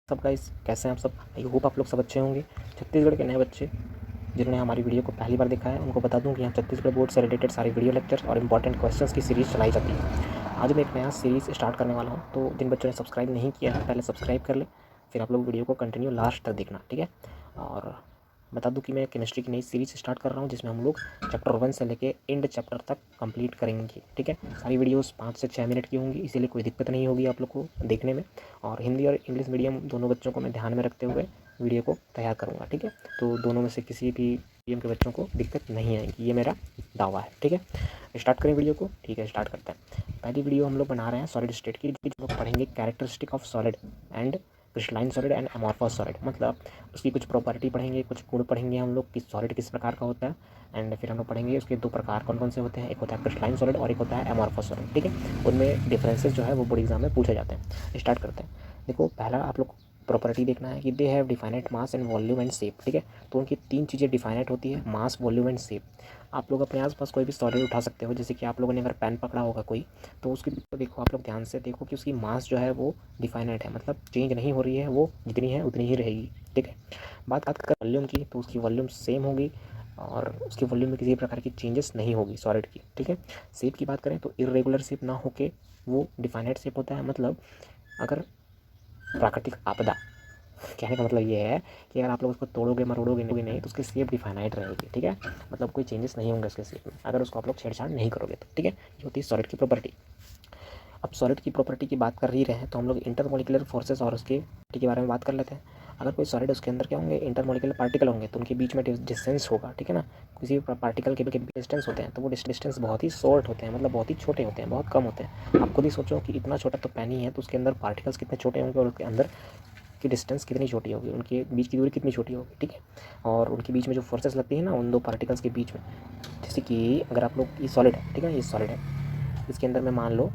सब गाइस, कैसे हैं आप सब। आई होप आप लोग सब अच्छे होंगे। छत्तीसगढ़ के नए बच्चे जिन्होंने हमारी वीडियो को पहली बार देखा है उनको बता दूं कि यहाँ छत्तीसगढ़ बोर्ड से रिलेटेड सारे वीडियो लेक्चर्स और इंपॉर्टेंट क्वेश्चंस की सीरीज़ चलाई जाती है। आज मैं एक नया सीरीज़ स्टार्ट करने वाला हूँ, तो जिन बच्चों ने सब्सक्राइब नहीं किया है पहले सब्सक्राइब कर ले, फिर आप लोग वीडियो को कंटिन्यू लास्ट तक देखना, ठीक है। और बता दूं कि मैं केमिस्ट्री की नई सीरीज़ स्टार्ट कर रहा हूँ जिसमें हम लोग चैप्टर 1 से लेके एंड चैप्टर तक कंप्लीट करेंगे, ठीक है। सारी वीडियोस 5 से 6 मिनट की होंगी, इसीलिए कोई दिक्कत नहीं होगी आप लोग को देखने में। और हिंदी और इंग्लिश मीडियम दोनों बच्चों को मैं ध्यान में रखते हुए वीडियो को तैयार करूँगा, ठीक है। तो दोनों में से किसी भी मीडियम के बच्चों को दिक्कत नहीं आएगी, ये मेरा दावा है, ठीक है। स्टार्ट करें वीडियो को, ठीक है, स्टार्ट करते हैं। पहली वीडियो हम लोग बना रहे हैं सॉलिड स्टेट की। हम लोग पढ़ेंगे characteristic of solid and crystalline solid and amorphous solid, मतलब उसकी कुछ प्रॉपर्टी पढ़ेंगे, कुछ गुण पढ़ेंगे हम लोग कि सॉलिड किस प्रकार का होता है। एंड फिर हम लोग पढ़ेंगे उसके दो प्रकार कौन कौन से होते हैं, एक होता है क्रिस्टलाइन सॉलिड और एक होता है एमॉर्फस सॉलिड, ठीक है। उनमें डिफरेंसेस जो है वो बोर्ड एग्जाम में पूछे जाते हैं। स्टार्ट करते हैं। देखो, पहला आप लोग प्रॉपर्टी देखना है कि they have definite mass and volume and shape, ठीक है। तो उनकी तीन चीज़ें डिफाइनेट होती है, मास, वॉल्यूम एंड शेप। आप लोग अपने आसपास कोई भी सॉलिड उठा सकते हो, जैसे कि आप लोगों ने अगर पेन पकड़ा होगा कोई, तो उसकी तो देखो, आप लोग ध्यान से देखो कि उसकी मास जो है वो डिफाइनेट है, मतलब चेंज नहीं हो रही है, वो जितनी है उतनी ही रहेगी, ठीक है। बात कर वॉल्यूम की, तो उसकी वॉल्यूम सेम होगी और उसकी वॉल्यूम में किसी प्रकार की चेंजेस नहीं होगी सॉलिड की, ठीक है। शेप की बात करें तो इरेगुलर शेप ना होके वो डिफाइनेट शेप होता है, मतलब अगर प्राकृतिक आपदा, कहने का मतलब ये है कि अगर आप लोग उसको तोड़ोगे मरोड़ोगे नहीं तो उसकी शेप डिफाइनाइट रहेगी, ठीक है। मतलब कोई चेंजेस नहीं होंगे उसके शेप में अगर उसको आप लोग छेड़छाड़ नहीं करोगे तो, ठीक है। ये होती है सॉलिड की प्रॉपर्टी। अब सॉलिड की प्रॉपर्टी की बात कर ही रहे हैं तो हम लोग इंटरमोलिकुलर फोर्सेस और उसके के बारे में बात कर लेते हैं। अगर कोई सॉलिड उसके अंदर क्या होंगे, इंटरमोलिकुलर पार्टिकल होंगे, तो उनके बीच में डिस्टेंस होगा, ठीक है ना। किसी भी पार्टिकल के डिस्टेंस होते हैं तो वो डिस्टेंस बहुत ही शॉर्ट होते हैं, मतलब बहुत ही छोटे होते हैं, बहुत कम होते हैं। आप खुद ही सोचो कि इतना छोटा तो पेन ही है, तो उसके अंदर पार्टिकल्स कितने छोटे होंगे और उसके अंदर की डिस्टेंस कितनी छोटी होगी, उनके बीच की दूरी कितनी छोटी होगी, ठीक है। और उनके बीच में जो फोर्सेस लगती है ना उन दो पार्टिकल्स के बीच में, जैसे कि अगर आप लोग, ये सॉलिड है, ठीक है, ये सॉलिड है, इसके अंदर में मान लो,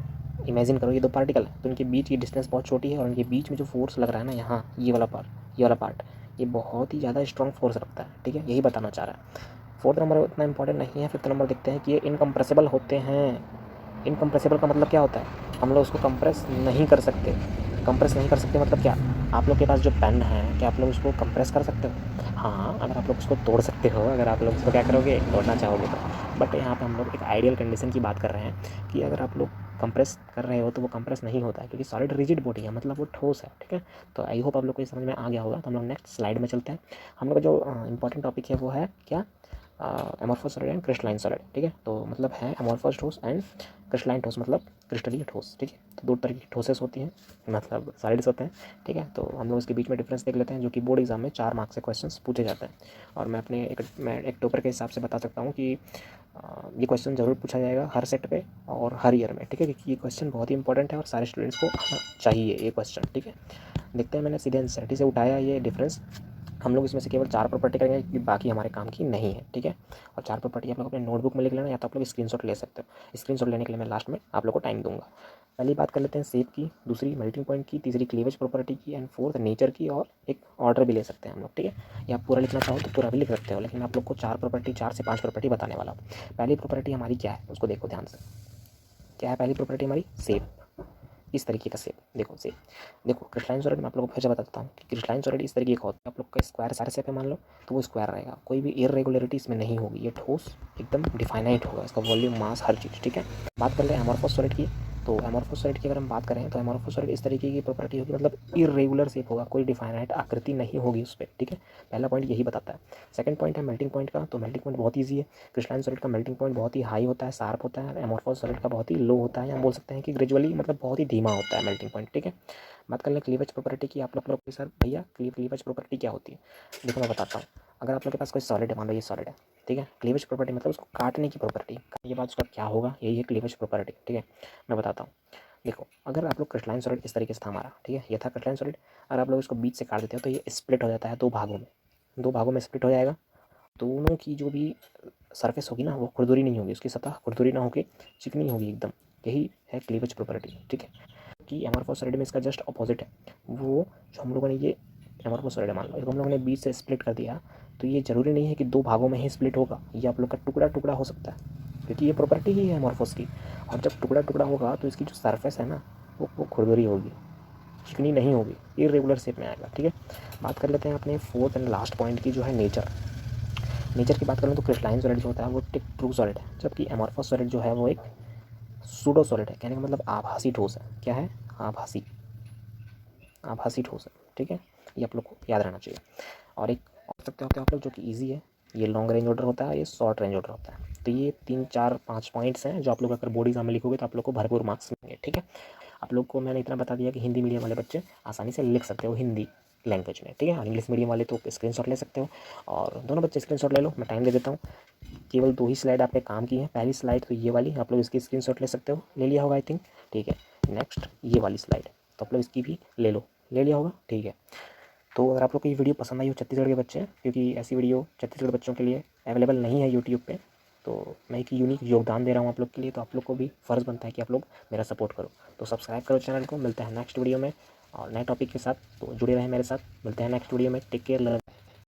इमेजिन करो ये दो पार्टिकल है, तो इनके बीच की डिस्टेंस बहुत छोटी है और इनके बीच में जो फोर्स लग रहा है ना यहाँ, ये वाला पार्ट, ये बहुत ही ज़्यादा स्ट्रॉन्ग फोर्स रखता है, ठीक है, यही बताना चाह रहा है। फोर्थ नंबर उतना इंपॉर्टेंट नहीं है। फिफ्थ नंबर देखते हैं कि ये इनकम्प्रेसिबल होते हैं। इनकम्प्रेसिबल का मतलब क्या होता है, हम लोग उसको कंप्रेस नहीं कर सकते। कंप्रेस नहीं कर सकते मतलब क्या, आप लोग के पास जो पेन है, क्या आप लोग उसको कंप्रेस कर सकते हो? हाँ, अगर आप लोग उसको तोड़ सकते हो, अगर आप लोग उसको क्या करोगे, तोड़ना चाहोगे तो। बट यहाँ पे हम लोग एक आइडियल कंडीशन की बात कर रहे हैं कि अगर आप लोग कंप्रेस कर रहे हो तो वो कंप्रेस नहीं होता है, क्योंकि सॉलिड रिजिड बॉडी है, मतलब वो ठोस है, ठीक है। तो आई होप आप लोग को ये समझ में आ गया होगा। तो हम लोग नेक्स्ट स्लाइड में चलते हैं। हम लोग का जो इंपॉर्टेंट टॉपिक है वो है क्या, amorphous solid and crystalline solid, ठीक है। तो मतलब है एमॉर्फस ठोस एंड क्रिस्टलाइन ठोस, मतलब क्रिस्टलीय ठोस, ठीक है। तो दो तरह की ठोसेस होती हैं, मतलब सॉलिड्स होते हैं, ठीक है। तो हम लोग इसके बीच में डिफरेंस देख लेते हैं, जो कि बोर्ड एग्जाम में 4 मार्क्स से क्वेश्चंस पूछे जाते हैं। और मैं एक टॉपर के हिसाब से बता सकता हूँ कि ये क्वेश्चन ज़रूर पूछा जाएगा हर सेट पे और हर ईयर में, ठीक है, क्योंकि ये क्वेश्चन बहुत ही इंपॉर्टेंट है और सारे स्टूडेंट्स को आना चाहिए ये क्वेश्चन, ठीक है। देखते हैं, मैंने सीधे एनसीईआरटी से उठाया ये डिफरेंस। हम लोग इसमें से केवल 4 प्रॉपर्टी करेंगे क्योंकि बाकी हमारे काम की नहीं है, ठीक है। और 4 प्रॉपर्टी आप लोग अपने नोटबुक में लिख लेना, या तो आप लोग स्क्रीनशॉट ले सकते हो। स्क्रीनशॉट लेने के लिए मैं लास्ट में आप लोग को टाइम दूंगा। पहली बात कर लेते हैं शेप की, दूसरी मेल्टिंग पॉइंट की, तीसरी क्लीवेज प्रॉपर्टी की, एंड फोर्थ नेचर की, और एक ऑर्डर भी ले सकते हैं हम लोग, ठीक है। या आप पूरा लिखना चाहो तो पूरा भी लिख सकते हो, लेकिन आप लोग को 4 प्रॉपर्टी, 4 से 5 प्रॉपर्टी बताने वाला हूँ। पहली प्रॉपर्टी हमारी क्या है उसको देखो ध्यान से। क्या है पहली प्रॉपर्टी हमारी? शेप। इस तरीके का शेप, देखो शेप, देखो क्रिस्टलाइन सॉलिड मैं आप लोगों को फिर से बता देता हूँ कि क्रिस्टलाइन सॉलिड इस तरीके का होता है। आप लोग का स्क्वायर सारे शेप है मान लो, तो वो स्क्वायर रहेगा, कोई भी इरेगुलरिटी इसमें नहीं होगी, ये ठोस एकदम डिफाइनाइट होगा, इसका वॉल्यूम, मास, हर चीज़, ठीक है। बात कर ले एमॉर्फस सॉलिड की, तो एमॉर्फस सॉलिड की अगर हम बात करें तो एमॉर्फस सॉलिड इस तरीके की प्रॉपर्टी होगी, मतलब इरेगुलर शेप होगा, कोई डिफाइनाइट आकृति नहीं होगी उस पर, ठीक है। पहला पॉइंट यही बताता है। सेकंड पॉइंट है मेल्टिंग पॉइंट का, तो मेल्टिंग पॉइंट बहुत ईजी है। क्रिस्टलाइन सॉलिड का मेल्टिंग पॉइंट बहुत ही हाई होता है, शार्प होता है। एमॉर्फस सॉलिड का बहुत ही लो होता है, या बोल सकते हैं कि ग्रेजुअली, मतलब बहुत ही धीमा होता है मेल्टिंग पॉइंट, ठीक है। बात कर लें क्लीवेज प्रॉपर्टी की, आप लोग सर भैया क्लीवेज प्रॉपर्टी क्या होती है, देखो मैं बताता हूँ। अगर आप लोग के पास कोई सॉलिड है, मान लो ये सॉलिड है, ठीक है, क्लीवेज प्रॉपर्टी मतलब उसको काटने की प्रॉपर्टी, ये बात उसका क्या होगा, यही है क्लीवेज प्रॉपर्टी, ठीक है। मैं बताता हूँ। देखो, अगर आप लोग क्रिस्टलाइन सॉलिड इस तरीके से था हमारा, ठीक है, ये था क्रिस्टलाइन सॉलिड, अगर आप लोग इसको बीच से काट देते हो तो ये स्प्लिट हो जाता है 2 भागों में, 2 भागों में स्प्लिट हो जाएगा। दोनों की जो भी सरफेस होगी ना वो खुरदुरी नहीं होगी, उसकी सतह खुरदुरी ना होगी, चिकनी होगी एकदम, यही है क्लीवेज प्रॉपर्टी, ठीक है। कि एमॉर्फस सॉलिड में इसका जस्ट अपोजिट है। वो जो हम लोगों ने ये एमॉर्फस सॉलिड मान लो, इसको हम लोगों ने बीच से स्प्लिट कर दिया, तो ये ज़रूरी नहीं है कि 2 भागों में ही स्प्लिट होगा, ये आप लोग का टुकड़ा टुकड़ा हो सकता है, क्योंकि ये प्रॉपर्टी ही है एमॉर्फस की। और जब टुकड़ा टुकड़ा होगा तो इसकी जो सरफेस है ना वो खुरदुरी होगी, चिकनी नहीं होगी, इरेगुलर शेप में आएगा। ठीक है, बात कर लेते हैं अपने फोर्थ एंड लास्ट पॉइंट की, जो है नेचर। नेचर की बात करें तो क्रिस्टलाइन सॉलिड जो होता है वो एक ट्रू सॉलिड है, जबकि एमॉर्फस सॉलिड जो है वो एक सूडो सॉलिड है। कहने का मतलब आभासी ठोस है। क्या है? आभासी ठोस है। ठीक है, ये आप लोग को याद रहना चाहिए। और एक और सकते हो आप लोग जो कि ईजी है, ये लॉन्ग रेंज ऑर्डर होता है, ये शॉर्ट रेंज ऑर्डर होता है। तो ये 3 4 5 पॉइंट्स हैं जो आप लोग अगर बोर्ड एग्जाम में लिखोगे तो आप लोग को भरपूर मार्क्स मिलेंगे। ठीक है, आप लोग को मैंने इतना बता दिया कि हिंदी मीडियम वाले बच्चे आसानी से लिख सकते हो हिंदी लैंग्वेज में। ठीक है, और इंग्लिश मीडियम वाले तो स्क्रीनशॉट ले सकते हो, और दोनों बच्चे स्क्रीनशॉट ले लो, मैं टाइम दे देता हूँ। केवल 2 ही स्लाइड आपने काम की है। पहली स्लाइड तो ये वाली, आप लोग इसकी स्क्रीनशॉट ले सकते हो, ले लिया होगा आई थिंक। ठीक है, नेक्स्ट ये वाली स्लाइड, तो आप लोग इसकी भी ले लो, ले लिया होगा। ठीक है, तो अगर आप लोग को ये वीडियो पसंद आई हो छत्तीसगढ़ के बच्चे, क्योंकि ऐसी वीडियो छत्तीसगढ़ बच्चों के लिए अवेलेबल नहीं है यूट्यूब पे, तो मैं एक यूनिक योगदान दे रहा हूँ आप लोग के लिए, तो आप लोग को भी फ़र्ज़ बनता है कि आप लोग मेरा सपोर्ट करो। तो सब्सक्राइब करो चैनल को। मिलते हैं नेक्स्ट वीडियो में और नए टॉपिक के साथ, तो जुड़े रहें मेरे साथ। मिलते हैं नेक्स्ट वीडियो में। Take care.